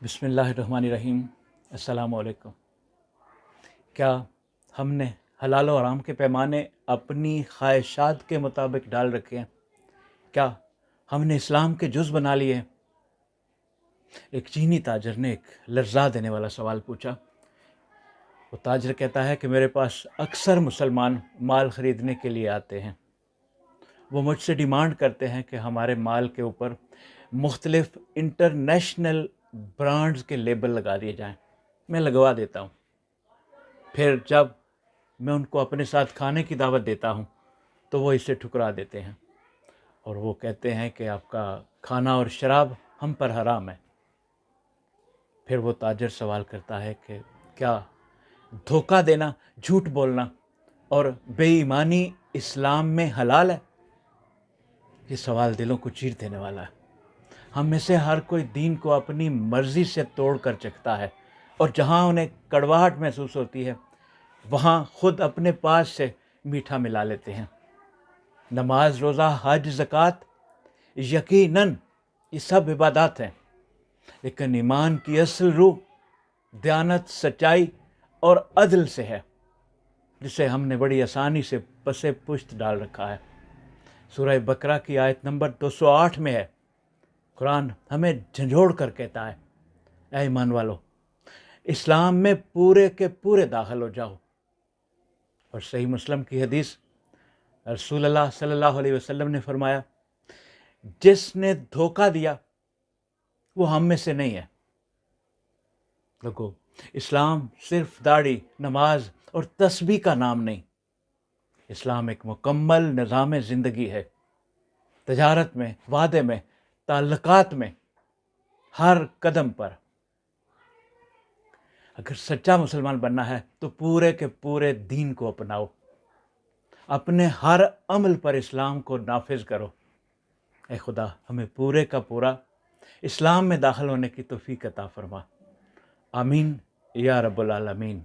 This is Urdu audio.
بسم اللہ الرحمن الرحیم۔ السلام علیکم۔ کیا ہم نے حلال و حرام کے پیمانے اپنی خواہشات کے مطابق ڈال رکھے ہیں؟ کیا ہم نے اسلام کے جز بنا لیے ہیں؟ ایک چینی تاجر نے ایک لرزا دینے والا سوال پوچھا۔ وہ تاجر کہتا ہے کہ میرے پاس اکثر مسلمان مال خریدنے کے لیے آتے ہیں۔ وہ مجھ سے ڈیمانڈ کرتے ہیں کہ ہمارے مال کے اوپر مختلف انٹرنیشنل برانڈز کے لیبل لگا دیے جائیں۔ میں لگوا دیتا ہوں۔ پھر جب میں ان کو اپنے ساتھ کھانے کی دعوت دیتا ہوں تو وہ اسے ٹھکرا دیتے ہیں اور وہ کہتے ہیں کہ آپ کا کھانا اور شراب ہم پر حرام ہے۔ پھر وہ تاجر سوال کرتا ہے کہ کیا دھوکہ دینا، جھوٹ بولنا اور بے ایمانی اسلام میں حلال ہے؟ یہ سوال دلوں کو چیر دینے والا ہے۔ ہم میں سے ہر کوئی دین کو اپنی مرضی سے توڑ کر چکھتا ہے، اور جہاں انہیں کڑواہٹ محسوس ہوتی ہے وہاں خود اپنے پاس سے میٹھا ملا لیتے ہیں۔ نماز، روزہ، حج، زکوٰۃ، یقیناً یہ سب عبادات ہیں، لیکن ایمان کی اصل روح دیانت، سچائی اور عدل سے ہے، جسے ہم نے بڑی آسانی سے پس پشت ڈال رکھا ہے۔ سورہ بقرہ کی آیت نمبر 208 میں ہے۔ قرآن ہمیں جھنجھوڑ کر کہتا ہے، اے ایمان والو، اسلام میں پورے کے پورے داخل ہو جاؤ۔ اور صحیح مسلم کی حدیث، رسول اللہ صلی اللہ علیہ وسلم نے فرمایا، جس نے دھوکہ دیا وہ ہم میں سے نہیں ہے۔ لوگو، اسلام صرف داڑھی، نماز اور تسبیح کا نام نہیں، اسلام ایک مکمل نظام زندگی ہے۔ تجارت میں، وعدے میں، تعلقات میں، ہر قدم پر اگر سچا مسلمان بننا ہے تو پورے کے پورے دین کو اپناؤ، اپنے ہر عمل پر اسلام کو نافذ کرو۔ اے خدا، ہمیں پورے کا پورا اسلام میں داخل ہونے کی توفیق عطا فرما۔ آمین یا رب العالمین۔